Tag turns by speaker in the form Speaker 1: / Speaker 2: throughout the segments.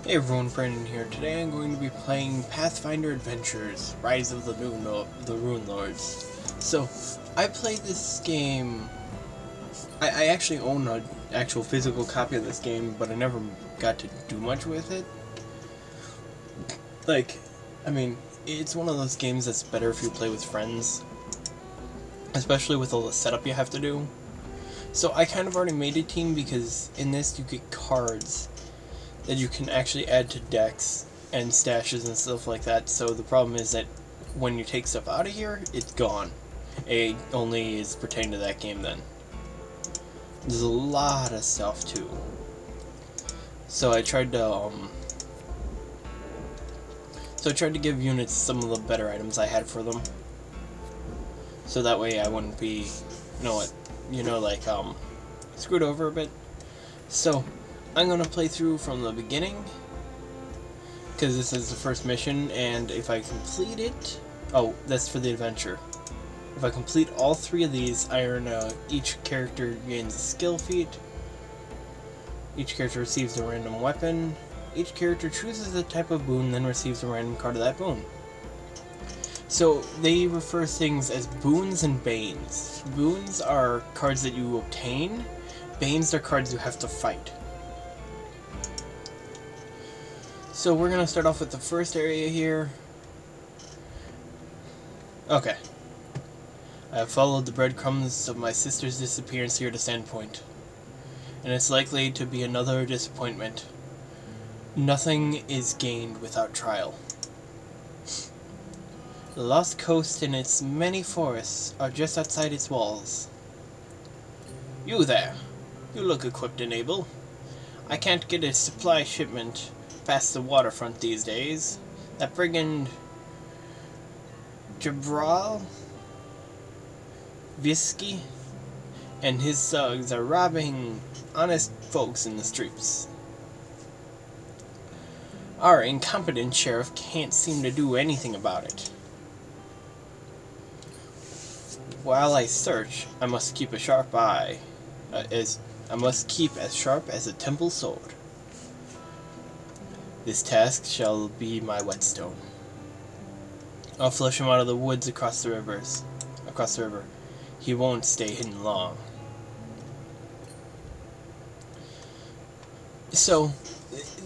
Speaker 1: Hey everyone, Brandon here. Today I'm going to be playing Pathfinder Adventures, Rise of the Runelords. So, I played this game... I actually own an actual physical copy of this game, but I never got to do much with it. It's one of those games that's better if you play with friends. Especially with all the setup you have to do. So I kind of already made a team because in this you get cards that you can actually add to decks and stashes and stuff like that. So the problem is that when you take stuff out of here, it's gone. It only is pertaining to that game then. There's a lot of stuff too. So I tried to give units some of the better items I had for them. So that way I wouldn't be, screwed over a bit. So I'm gonna play through from the beginning, because this is the first mission, and if I complete it... Oh, that's for the adventure. If I complete all 3 of these, I earn each character gains a skill feat. Each character receives a random weapon. Each character chooses a type of boon, then receives a random card of that boon. So they refer to things as boons and banes. Boons are cards that you obtain. Banes are cards you have to fight. So we're gonna start off with the first area here. Okay. I have followed the breadcrumbs of my sister's disappearance here to Sandpoint, and it's likely to be another disappointment. Nothing is gained without trial. The Lost Coast and its many forests are just outside its walls. You there! You look equipped and able. I can't get a supply shipment past the waterfront these days. That brigand Jabral Visky and his thugs are robbing honest folks in the streets. Our incompetent sheriff can't seem to do anything about it. While I search, I must keep a sharp eye, I must keep as sharp as a temple sword. This task shall be my whetstone. I'll flush him out of the woods across the river. He won't stay hidden long. So,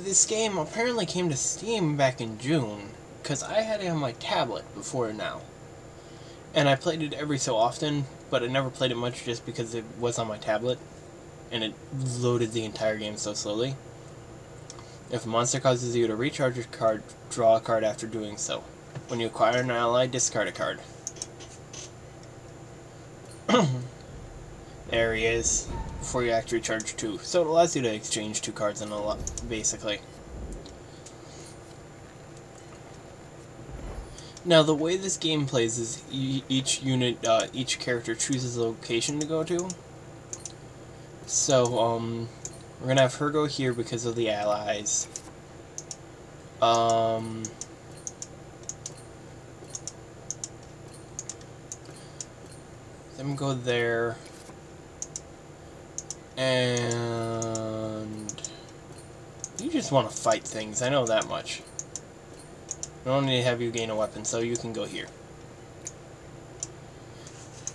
Speaker 1: this game apparently came to Steam back in June, because I had it on my tablet before now. And I played it every so often, but I never played it much just because it was on my tablet, and it loaded the entire game so slowly. If a monster causes you to recharge your card, draw a card after doing so. When you acquire an ally, discard a card. There he is, before you actually recharge 2. So it allows you to exchange 2 cards in a lot, basically. Now the way this game plays is each character chooses a location to go to. So, we're gonna have her go here because of the allies. Them go there. And you just want to fight things, I know that much. I don't need to have you gain a weapon, so you can go here.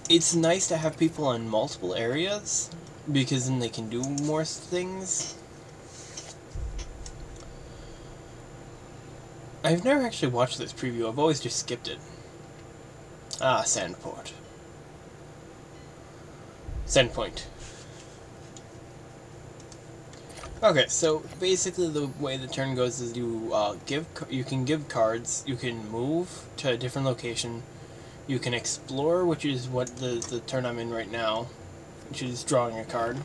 Speaker 1: It's nice to have people in multiple areas, because then they can do more things. I've never actually watched this preview, I've always just skipped it. Ah, Sandport. Sandpoint. Okay, so basically the way the turn goes is you can give cards, you can move to a different location, you can explore, which is what the turn I'm in right now, which is drawing a card.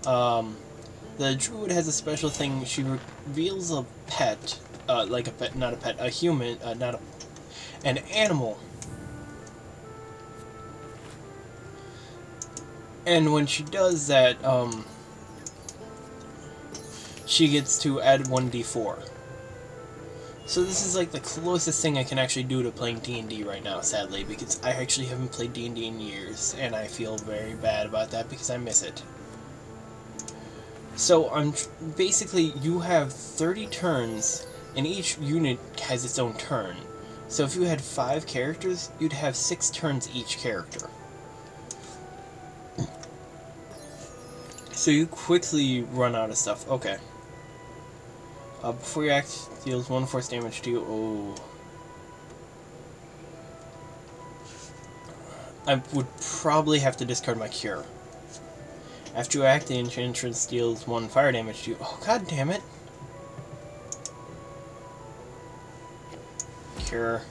Speaker 1: The druid has a special thing. She reveals a pet, like a pet, not a pet, a human, an animal. And when she does that, she gets to add 1d4. So this is like the closest thing I can actually do to playing D&D right now, sadly, because I actually haven't played D&D in years, and I feel very bad about that because I miss it. So basically you have 30 turns, and each unit has its own turn. So if you had 5 characters, you'd have 6 turns each character. So you quickly run out of stuff. Okay. Before you act, deals 1 force damage to you. Oh. I would probably have to discard my cure. After you act, the enchantress deals 1 fire damage to you. Oh, god damn it. Cure.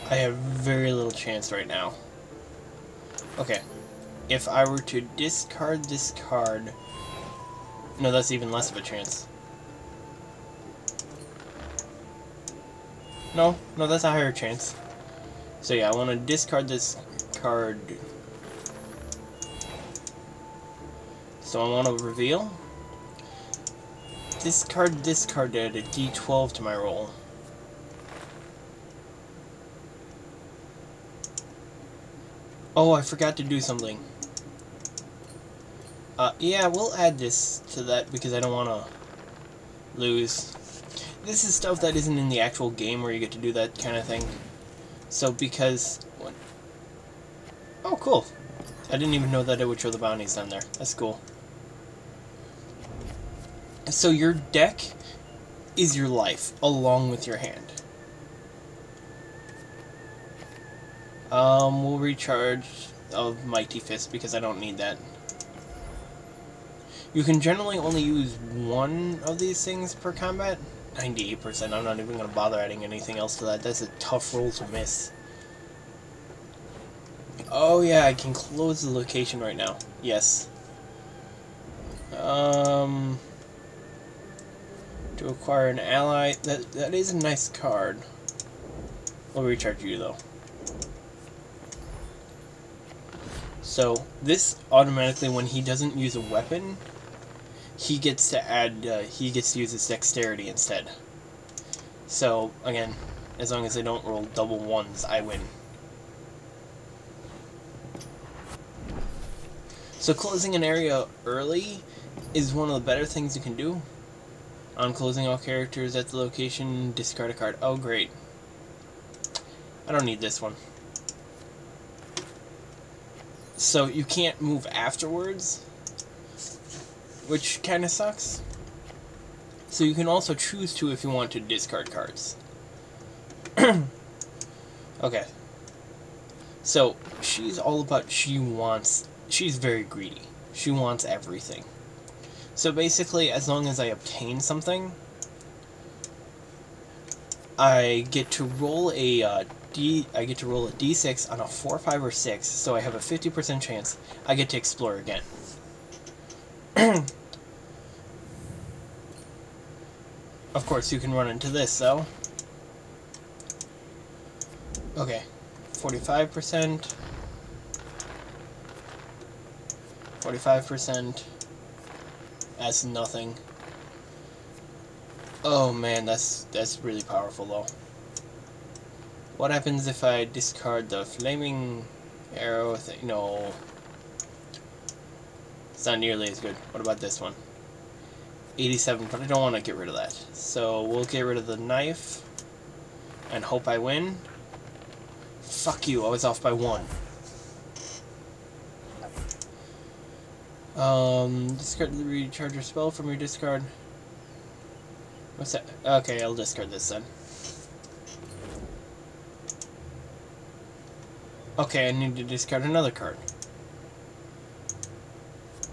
Speaker 1: I have very little chance right now. Okay. If I were to discard this card... No, that's even less of a chance. No, that's a higher chance. So yeah, I want to discard this card. So I want to reveal. This card discarded a d12 to my roll. Oh, I forgot to do something. Yeah, we'll add this to that because I don't want to lose. This is stuff that isn't in the actual game where you get to do that kind of thing. So because... Oh, cool. I didn't even know that it would show the bounties down there. That's cool. So your deck is your life, along with your hand. We'll recharge of Mighty Fist because I don't need that. You can generally only use 1 of these things per combat. 98%. I'm not even going to bother adding anything else to that. That's a tough roll to miss. Oh yeah, I can close the location right now. Yes. To acquire an ally. That is a nice card. We'll recharge you though. So this automatically, when he doesn't use a weapon, he gets to add. He gets to use his dexterity instead. So again, as long as I don't roll double 1s, I win. So closing an area early is one of the better things you can do. On closing all characters at the location, discard a card. Oh great. I don't need this one. So you can't move afterwards, which kind of sucks. So you can also choose to if you want to discard cards. Okay. So she's all about, she's very greedy. She wants everything. So basically, as long as I obtain something, I get to roll a d6 on a 4, 5, or 6, so I have a 50% chance I get to explore again. Of course, you can run into this, though. Okay, 45%, 45%, that's nothing. Oh man, that's really powerful, though. What happens if I discard the flaming arrow thing? No. It's not nearly as good. What about this one? 87, but I don't want to get rid of that. So we'll get rid of the knife and hope I win. Fuck you, I was off by 1. Discard the recharge your spell from your discard. What's that? Okay, I'll discard this then. Okay, I need to discard another card.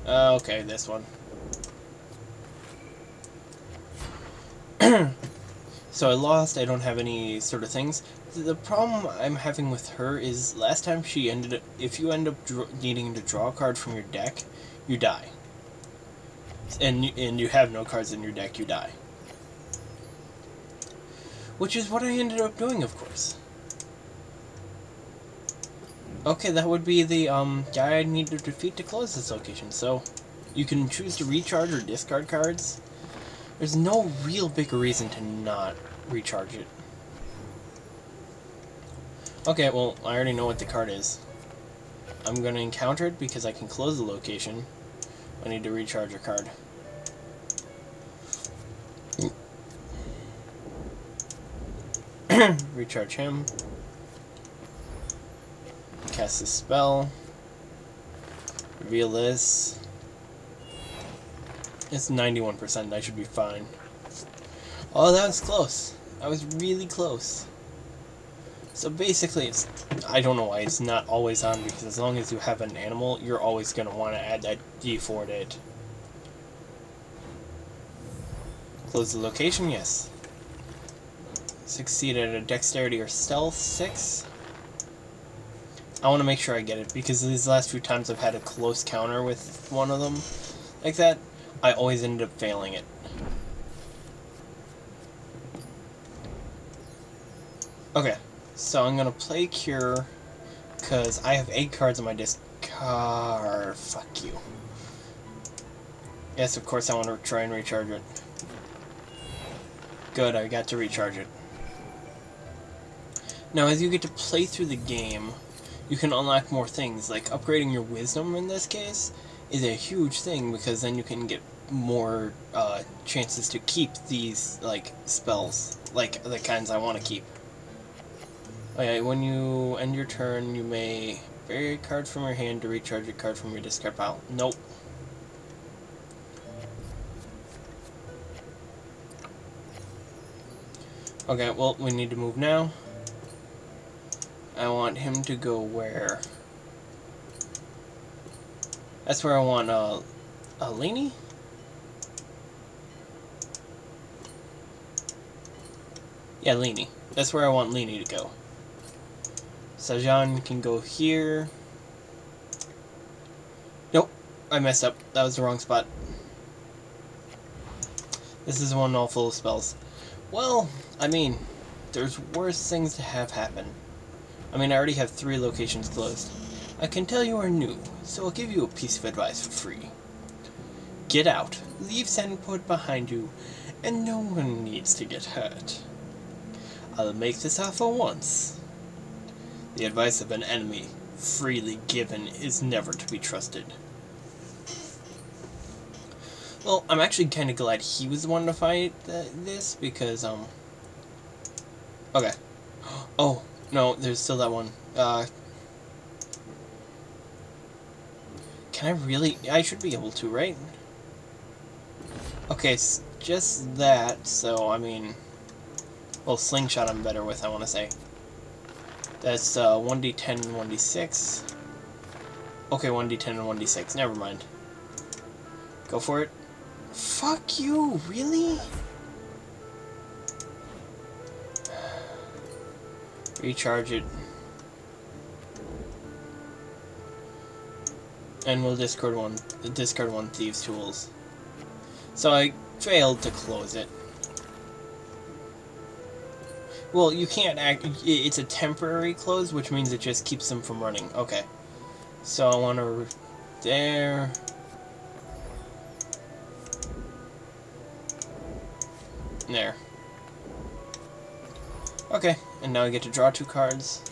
Speaker 1: Okay, this one. So I lost, I don't have any sort of things. The problem I'm having with her is last time she ended up, if you end up needing to draw a card from your deck, you die. And you have no cards in your deck, you die. Which is what I ended up doing, of course. Okay, that would be the guy I need to defeat to close this location. So, you can choose to recharge or discard cards. There's no real big reason to not recharge it. Okay, well, I already know what the card is. I'm going to encounter it because I can close the location. I need to recharge a card. Recharge him. Cast a spell. Reveal this. It's 91%. I should be fine. Oh, that was close. That was really close. So basically, it's... I don't know why it's not always on, because as long as you have an animal, you're always going to want to add that D4 to it. Close the location, yes. Succeed at a dexterity or stealth, 6. I want to make sure I get it, because these last few times I've had a close counter with one of them like that, I always ended up failing it. Okay, so I'm going to play Cure, because I have 8 cards on my discard. Fuck you. Yes, of course I want to try and recharge it. Good, I got to recharge it. Now, as you get to play through the game, you can unlock more things, like upgrading your wisdom in this case is a huge thing, because then you can get more chances to keep these, like, spells, like the kinds I want to keep. Okay, when you end your turn, you may bury a card from your hand to recharge a card from your discard pile. Nope. Okay, well, we need to move now. I want him to go where? That's where I want, Lini? Yeah, Lini. That's where I want Lini to go. Sajan can go here. Nope, I messed up. That was the wrong spot. This is one all full of spells. Well, I mean, there's worse things to have happen. I mean, I already have 3 locations closed. I can tell you are new, so I'll give you a piece of advice for free. Get out, leave Sandport behind you, and no one needs to get hurt. I'll make this offer once. The advice of an enemy, freely given, is never to be trusted. Well, I'm actually kind of glad he was the one to fight this, because, okay. Oh, no, there's still that one. Can I really? I should be able to, right? Okay, it's just that, so, I mean... Well, Slingshot I'm better with, I want to say. That's 1d10 and 1d6. Okay, 1d10 and 1d6. Never mind. Go for it. Fuck you! Really? Recharge it. And we'll discard one Thieves' Tools. So I failed to close it. Well, you can't act... It's a temporary close, which means it just keeps them from running. Okay. So I want to... There... There. Okay, and now I get to draw 2 cards.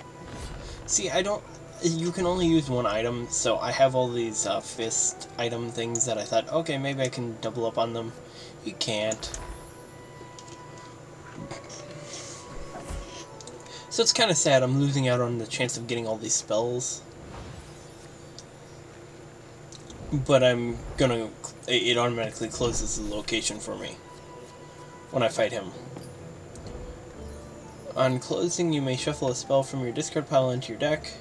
Speaker 1: See, I don't... You can only use 1 item, so I have all these fist item things that I thought, okay, maybe I can double up on them. You can't. So it's kind of sad, I'm losing out on the chance of getting all these spells. But I'm gonna... It automatically closes the location for me when I fight him. On closing, you may shuffle a spell from your discard pile into your deck.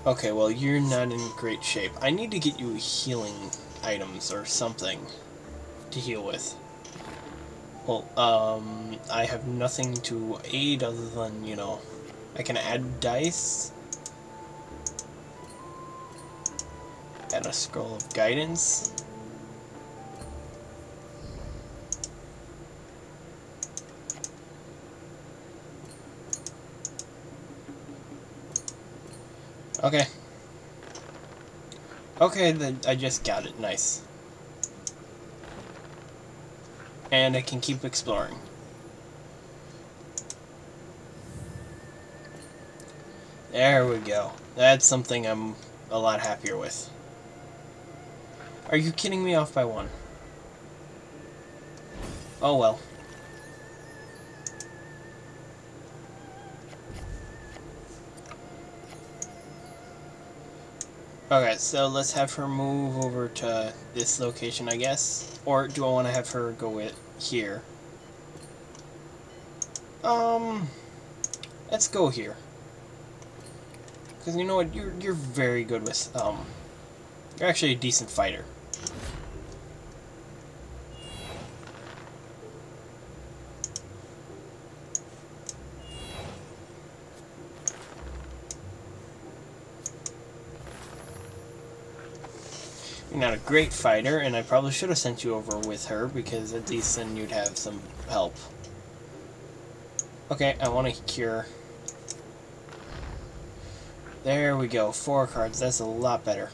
Speaker 1: Okay, well, you're not in great shape. I need to get you healing items or something to heal with. Well, I have nothing to aid other than, you know, I can add dice. Add a scroll of guidance. Okay. Okay, then I just got it. Nice. And I can keep exploring. There we go. That's something I'm a lot happier with. Are you kidding me off by one? Oh well. Okay, so let's have her move over to this location, I guess. Or do I want to have her go here? Let's go here. Because you know what, you're very good with, you're actually a decent fighter. You're not a great fighter, and I probably should have sent you over with her, because at least then you'd have some help. Okay, I want to cure. There we go, 4 cards, that's a lot better.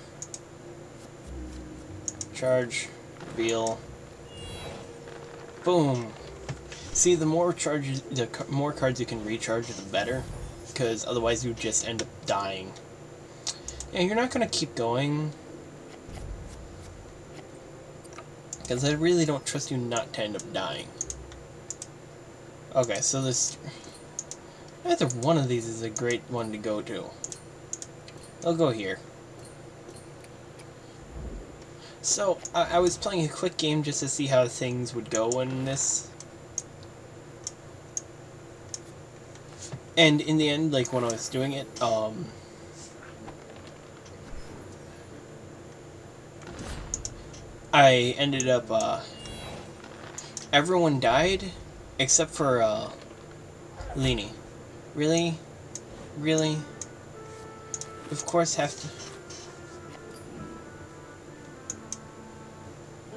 Speaker 1: Charge, reveal. Boom! See, the more more cards you can recharge, the better, because otherwise you just end up dying. And you're not going to keep going, because I really don't trust you not to end up dying. Okay, so this... either one of these is a great one to go to. I'll go here. So, I was playing a quick game just to see how things would go in this. And in the end, like, when I was doing it, I ended up, everyone died, except for, Leanie. Really? Really? Of course have to...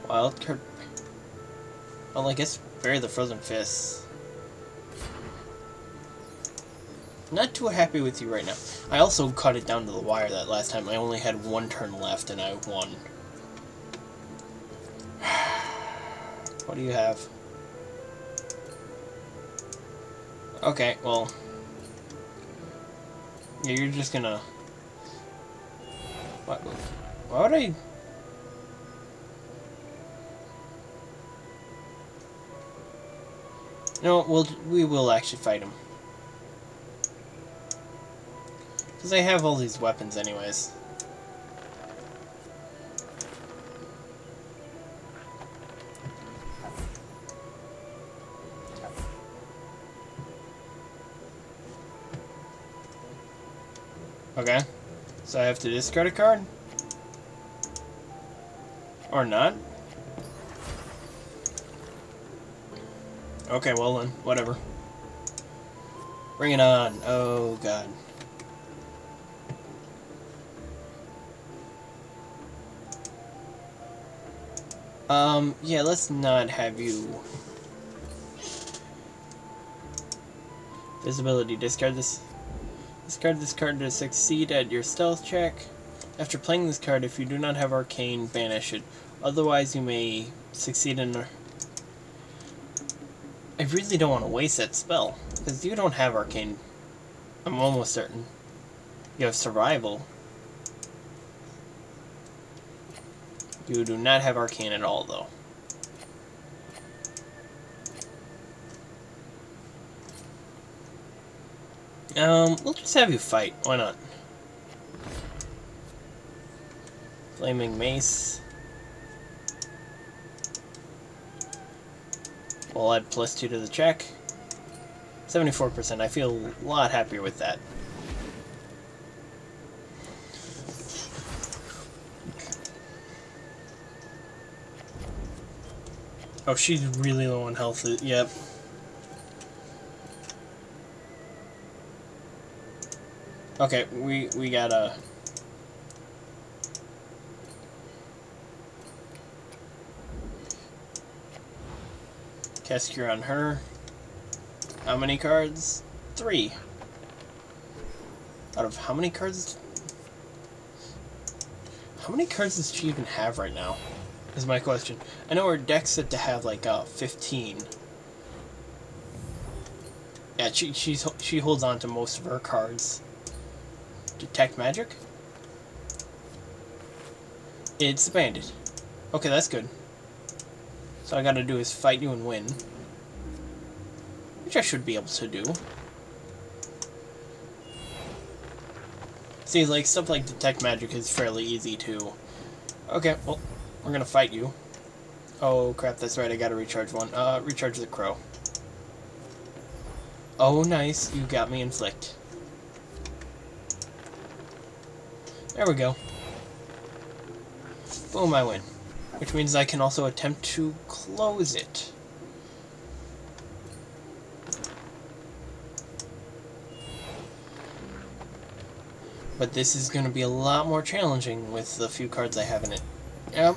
Speaker 1: Wild card... Well, I guess bury the frozen fists. Not too happy with you right now. I also cut it down to the wire that last time. I only had 1 turn left and I won. What do you have? Okay, well... yeah, you're just gonna... What? Why would I... No, we will actually fight him. Because I have all these weapons anyways. Okay. So I have to discard a card? Or not? Okay, well then, whatever. Bring it on. Oh, God. Yeah, let's not have you... Visibility. Discard this. Discard this card to succeed at your stealth check. After playing this card, if you do not have Arcane, banish it. Otherwise, you may succeed in... I really don't want to waste that spell, because you don't have Arcane. I'm almost certain. You have Survival. You do not have Arcane at all, though. We'll just have you fight. Why not? Flaming Mace. We'll add +2 to the check. 74%. I feel a lot happier with that. Oh, she's really low on health. Yep. Okay, we gotta... cast Cure on her. How many cards? 3. Out of how many cards? How many cards does she even have right now? Is my question. I know her deck's set to have like 15. Yeah, she holds on to most of her cards. Detect magic? It's a bandit. Okay, that's good. So all I gotta do is fight you and win. Which I should be able to do. See, like, stuff like detect magic is fairly easy too. Okay, well, we're gonna fight you. Oh crap, that's right, I gotta recharge one. Recharge the crow. Oh nice, you got me inflict. There we go. Boom, I win. Which means I can also attempt to close it. But this is going to be a lot more challenging with the few cards I have in it. Yep.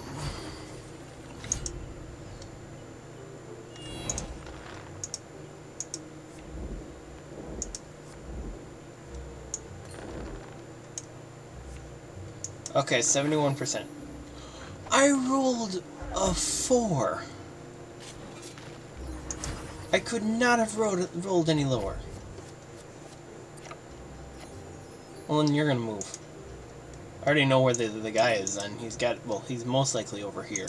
Speaker 1: Okay, 71%. I rolled a 4. I could not have rolled any lower. Well, then you're gonna move. I already know where the guy is, and he's most likely over here.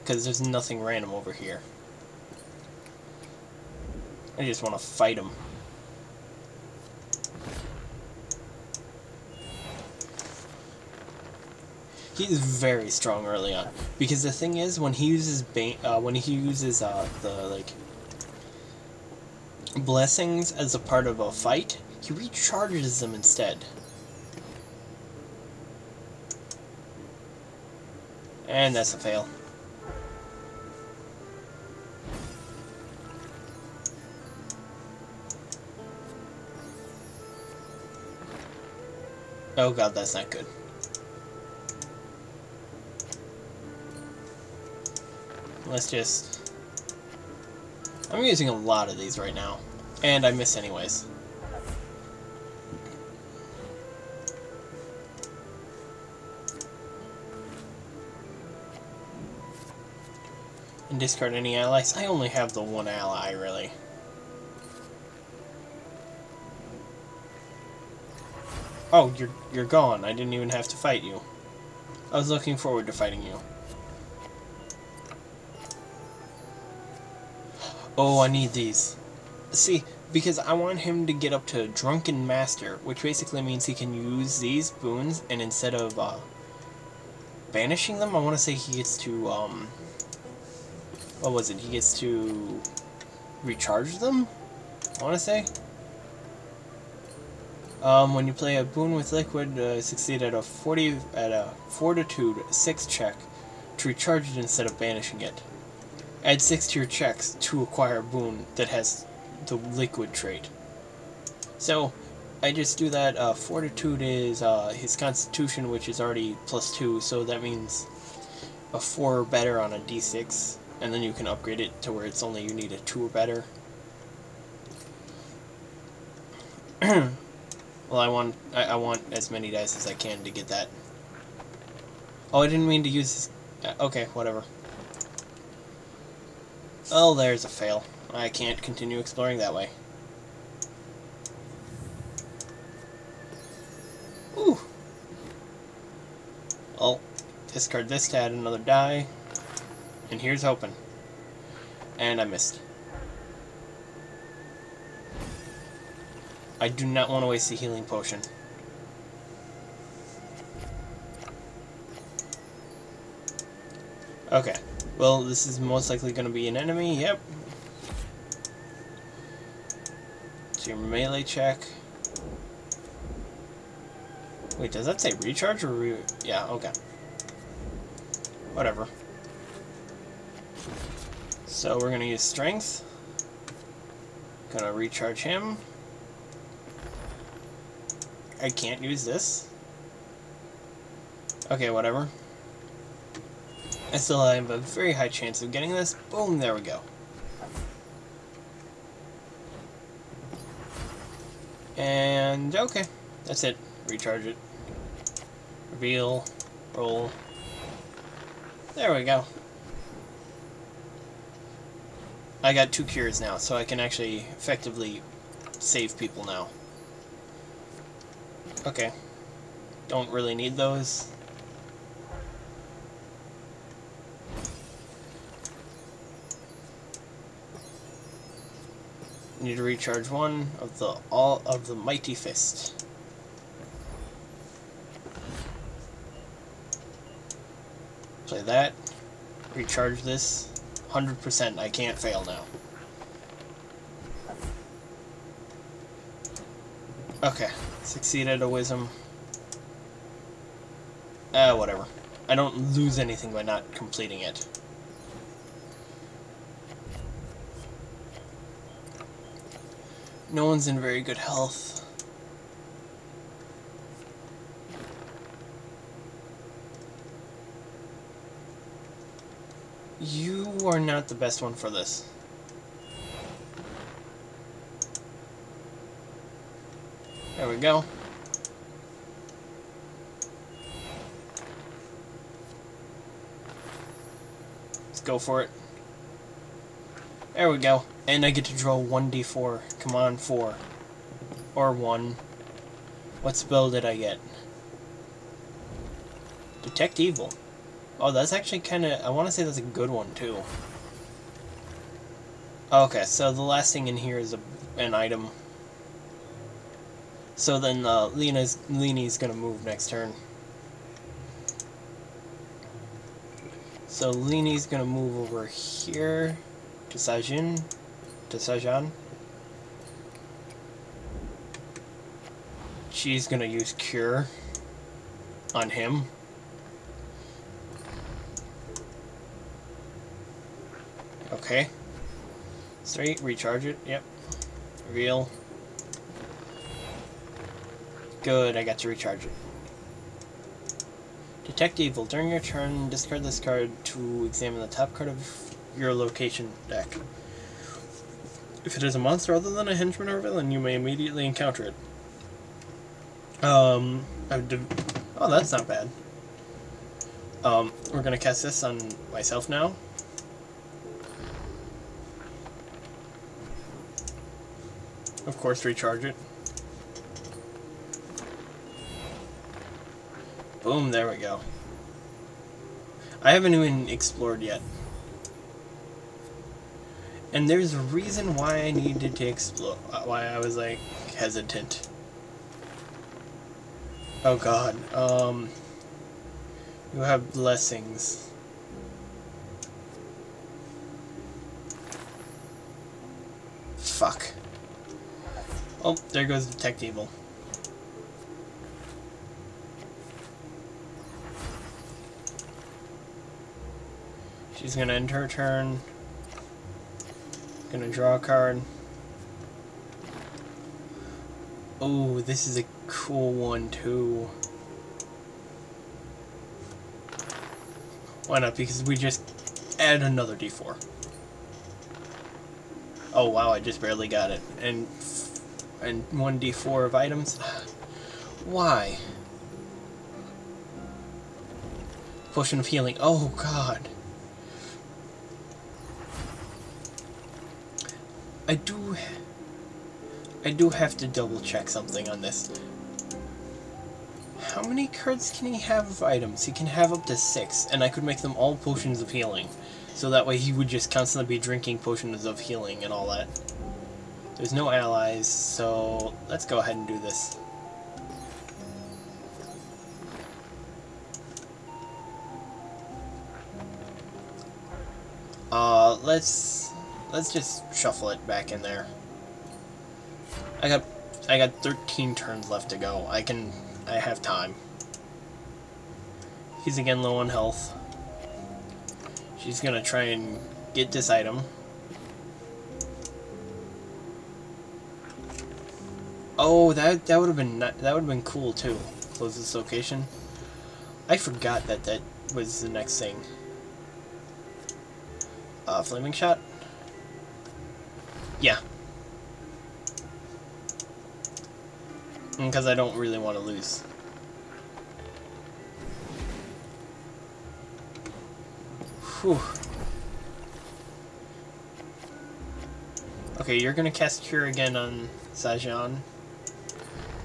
Speaker 1: Because there's nothing random over here. I just want to fight him. He's very strong early on, because the thing is, when he uses the blessings as a part of a fight, he recharges them instead. And that's a fail. Oh god, that's not good. Let's just... I'm using a lot of these right now. And I miss anyways. And discard any allies. I only have the one ally, really. Oh, you're gone. I didn't even have to fight you. I was looking forward to fighting you. Oh, I need these. See, because I want him to get up to Drunken Master, which basically means he can use these boons, and instead of banishing them, I want to say he gets to, what was it? He gets to recharge them? I want to say. When you play a boon with liquid, succeed at a Fortitude 6 check to recharge it instead of banishing it. Add 6 to your checks to acquire a boon that has the liquid trait. So, I just do that. Fortitude is his constitution, which is already +2, so that means a 4 or better on a d6, and then you can upgrade it to where it's only you need a 2 or better. Well, I want as many dice as I can to get that. Oh, I didn't mean to use this. Okay, whatever. Oh, there's a fail. I can't continue exploring that way. Ooh. Well, discard this to add another die. And here's hoping. And I missed. I do not want to waste the healing potion. Okay. Well, this is most likely going to be an enemy. Yep. So your melee check. Wait, does that say recharge or yeah, okay. Whatever. So we're going to use strength. Gonna recharge him. I can't use this. Okay, whatever. I still have a very high chance of getting this. Boom, there we go. And, okay. That's it. Recharge it. Reveal. Roll. There we go. I got 2 cures now, so I can actually effectively save people now. Okay. Don't really need those. Need to recharge one of the mighty fist. Play that. Recharge this. 100%. I can't fail now. Okay. Succeeded a wisdom. Whatever. I don't lose anything by not completing it. No one's in very good health. You are not the best one for this. There we go. Let's go for it. There we go. And I get to draw 1d4. Come on, 4. Or 1. What spell did I get? Detect Evil. Oh, that's actually kind of... I want to say that's a good one, too. Okay, so the last thing in here is an item. So then Leanie's going to move next turn. So Leanie's going to move over here to Sajan. She's gonna use Cure on him. Okay. Straight, recharge it, yep. Reveal. Good, I got to recharge it. Detect Evil. During your turn, discard this card to examine the top card of your location deck. If it is a monster other than a henchman or villain, you may immediately encounter it. Oh, that's not bad. We're gonna cast this on myself now. Of course, recharge it. Boom, there we go. I haven't even explored yet. And there's a reason why I needed to explore, why I was like hesitant. Oh god, you have blessings. Fuck. Oh, there goes Detect Evil. She's gonna end her turn. Gonna draw a card. Oh, this is a cool one too. Why not? Because we just add another d4. Oh wow, I just barely got it. And 1d4 of items. Why? Potion of Healing. Oh god. I do have to double check something on this. How many cards can he have of items? He can have up to 6, and I could make them all potions of healing. So that way he would just constantly be drinking potions of healing and all that. There's no allies, so let's go ahead and do this. Let's just shuffle it back in there. I got 13 turns left to go. I have time. He's again low on health. She's gonna try and get this item. Oh, that would have been cool too. Close this location. I forgot that was the next thing. Flaming shot. Yeah. Because I don't really want to lose. Whew. Okay, you're gonna cast Cure again on Sajan.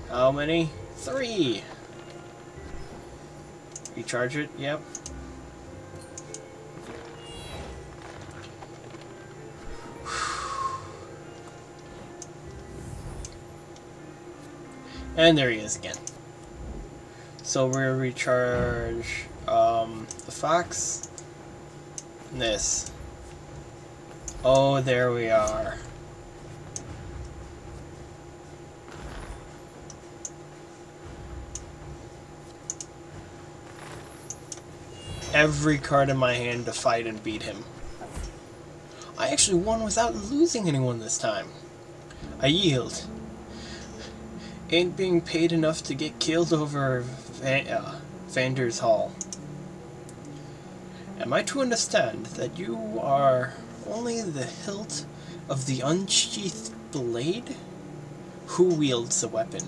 Speaker 1: How many? 3! Recharge it, yep. And there he is again. So we'll recharge the fox. And this. Oh, there we are. Every card in my hand to fight and beat him. I actually won without losing anyone this time. I yield. Ain't being paid enough to get killed over Vander's Hall. Am I to understand that you are only the hilt of the unsheathed blade? Who wields the weapon?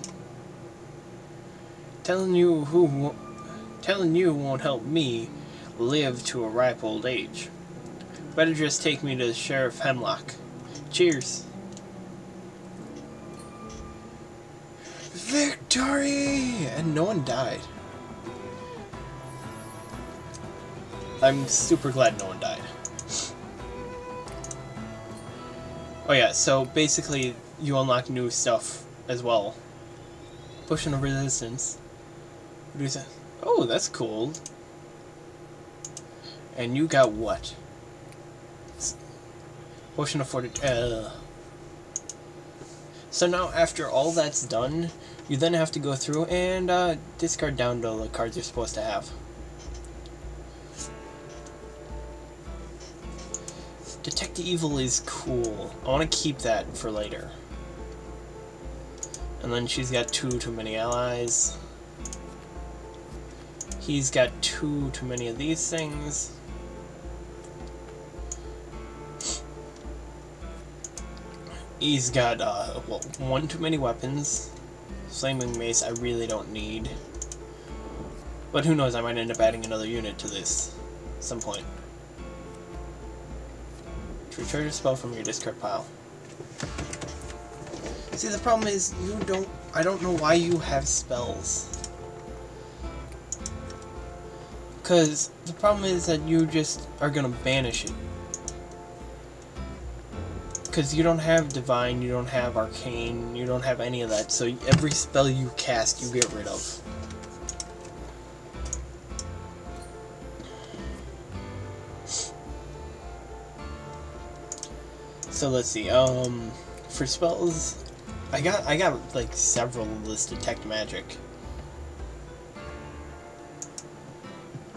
Speaker 1: Telling you won't help me live to a ripe old age. Better just take me to Sheriff Hemlock. Cheers. Victory! And no one died. I'm super glad no one died. Oh yeah, so basically you unlock new stuff as well. Potion of Resistance. What is that? Oh, that's cool. And you got what? Potion of Fortitude. So now after all that's done, you then have to go through and discard down to the cards you're supposed to have. Detect the Evil is cool. I want to keep that for later. And then she's got two too many allies. He's got two too many of these things. He's got, well, one too many weapons. Flaming Mace I really don't need. But who knows, I might end up adding another unit to this at some point. To recharge a spell from your discard pile. See, the problem is, I don't know why you have spells. Because the problem is that you just are gonna banish it. Because you don't have Divine, you don't have Arcane, you don't have any of that, so every spell you cast, you get rid of. So let's see, for spells, I got like several of this Detect Magic.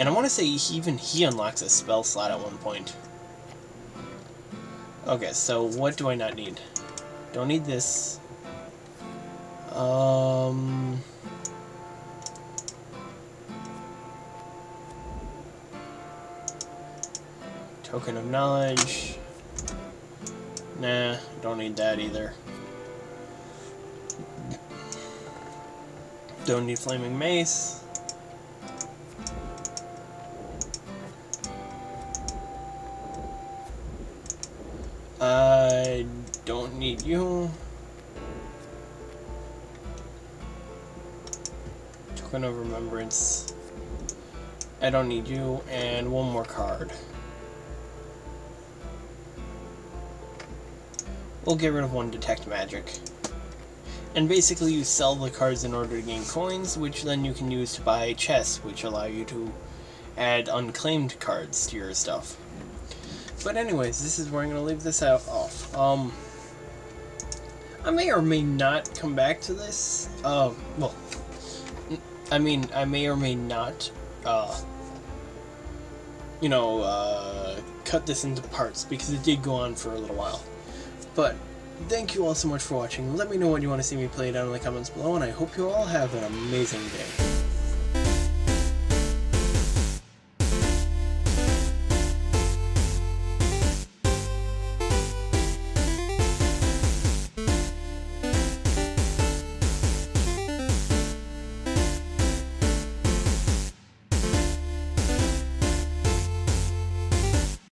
Speaker 1: And I want to say even he unlocks a spell slot at one point. Okay, so what do I not need? Don't need this. Token of Knowledge. Nah, don't need that either. Don't need Flaming Mace. I don't need you. Token of Remembrance. I don't need you. And one more card. We'll get rid of one Detect Magic. And basically you sell the cards in order to gain coins, which then you can use to buy chests, which allow you to add unclaimed cards to your stuff. But anyways, this is where I'm going to leave this off. I may or may not come back to this. Well, I mean, I may or may not, you know, cut this into parts, because it did go on for a little while. But thank you all so much for watching. Let me know what you want to see me play down in the comments below, and I hope you all have an amazing day.